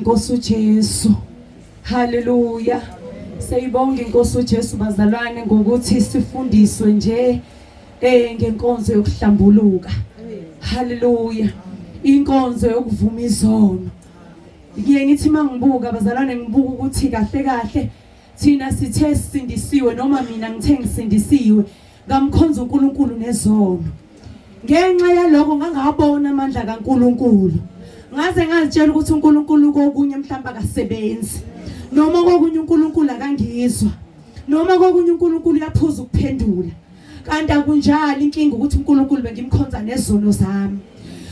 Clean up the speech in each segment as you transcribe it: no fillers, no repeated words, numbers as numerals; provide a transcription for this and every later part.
Nkosi uJesu. Haleluya. Siyibonga Nkosi uJesu bazalwane ngokuthi sifundiswe nje ngenkonzo yokuhlambuluka. Haleluya. Inkonzo yokuvuma izono. Ngiye ngithi mangibuka bazalwane ngibuka ukuthi kahle kahle thina sithe sindisiwe noma mina ngithe ngisindisiwe ngamkhonza uNkulunkulu nezono. Ngenxa yaloko ngangabona amandla kaNkulunkulu. Ngaze ngazitshela ukuthi uNkulunkulu kokunye mhlamba akasebenzi. Noma kokunye uNkulunkulu akangizwa. Noma kokunye uNkulunkulu yaphuza ukuphendula. Kanti akunjalo inkinga ukuthi uNkulunkulu bengimkhonza nezono zami.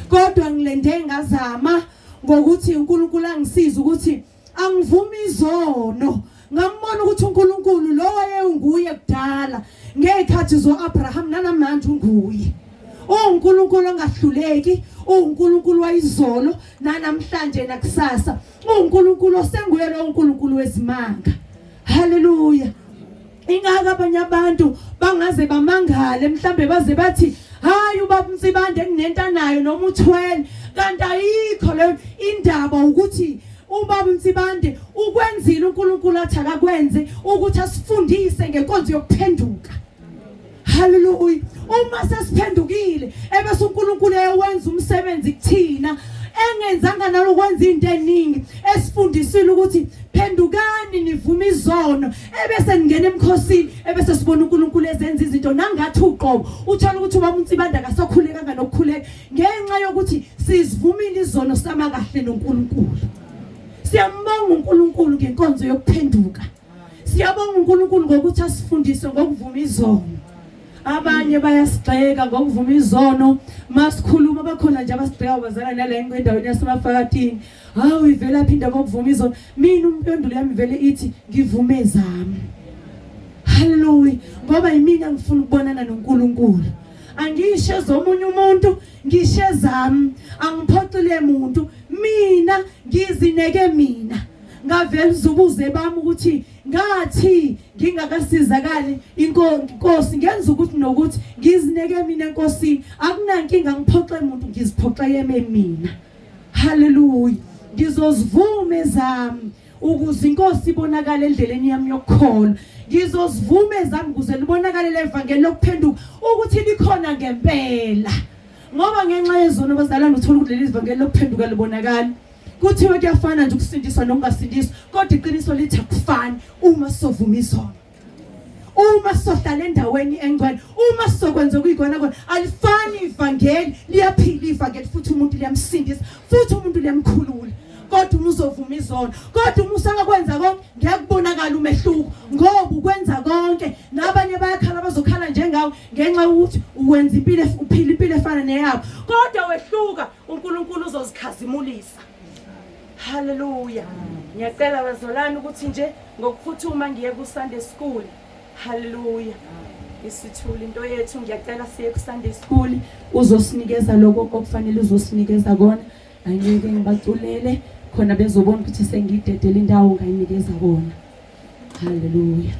Kodwa ngilende ngazama ngokuthi uNkulunkulu angisiza ukuthi angivumi izono. Ngambona ukuthi uNkulunkulu lo wayenguye kudala ngezikhathi zoAbraham nanamanje unguye. uNkulunkulu ongahluleki, uNkulunkulu wayizolo nanamhlanje nakusasa. uNkulunkulu osenguye lo uNkulunkulu wezimanga. Haleluya. Ingaka abanye abantu bangaze bamangale mhlambe baze bathi hayi ubaba Msibande nginenta nayo noma uthwele, kanti ayikho le indaba ukuthi ubaba Msibande ukwenzile uNkulunkulu athi akakwenze ukuthi asifundise ngenkonzo yokuphenduka. Haleluya. Uma sesiphendukile ebese uNkulunkulu eyenza umsebenzi kuthina engenzanga nalokwenza into eningi, esifundisile ukuthi phendukani nivume izono, ebese ningena emkhosini, ebese sibona uNkulunkulu ezenza izinto nangathi uqobo. Uthola ukuthi ubaba Msibande akasakhulekanga nokukhuleka ngenxa yokuthi sizivumile izono sama kahle noNkulunkulu. Siyambonga uNkulunkulu ngenkonzo yokuphenduka. Siyabonga uNkulunkulu ngokuthi asifundise ngokuvuma izono. Abanye bayasigxeka ngokuvuma izono, masikhuluma bakhona nje abasigxeka bazalwane nala endaweni yasemafakatini. Hawu ivela phinda ngokuvuma izono. Mina umpendulo yami vele ithi ngivume zami. Hallelujah. Ngoba yimina ngifuna ukubonana noNkulunkulu. Angishe zomunye umuntu, ngishe zami. Angiphoxile umuntu, mina ngizineke mina. Ngavela uzubuze bami ukuthi ngathi ngingakasizakali inkosi ngenza ukuthi nokuthi ngizineke mina enkosini. Akunankinga ngiphoxe umuntu, ngiziphoxe mina. Hallelujah. Ngizozivume zami ukuze inkosi ibonakale endleleni yami yokukholwa. Ngizozivume zami ukuze libonakale levangeli lokuphenduka ukuthi likhona ngempela. Ngoba ngenxa yezono bazalwane uthola ukuthi leli ivangeli lokuphenduka libonakala. Kuthiwe kuyafana nje ukusindiswa nokungasindiswa, kodwa iqiniso lithi akufani uma sovuma izono. Uma sohlala endaweni engcwele, uma sokwenza okuyikona kona, alifani ivangeli, liyaphila ivangeli futhi umuntu liyamsindisa, futhi umuntu liyamkhulula. Kodwa uma uzovuma izono, kodwa uma usangakwenza konke, ngiyakubonakala umehluko ngoba ukwenza konke. Nabanye bayakhala bazokhala njengawe ngenxa ukuthi uwenza impilo, uphila impilo efana neyabo, kodwa wehluka, uNkulunkulu uzozikhazimulisa. Hallelujah. Ngiyacela bazalwane ukuthi nje ngokuphuthuma ngiye ku Sunday school. Hallelujah. Isithule into yethu, ngiyacela siye ku Sunday school, uzosinikeza lokho okufanele uzosinikeza kona. Angeke ngibaculele khona bezobona ukuthi sengidedela indawo ngayinikeza bona. Hallelujah.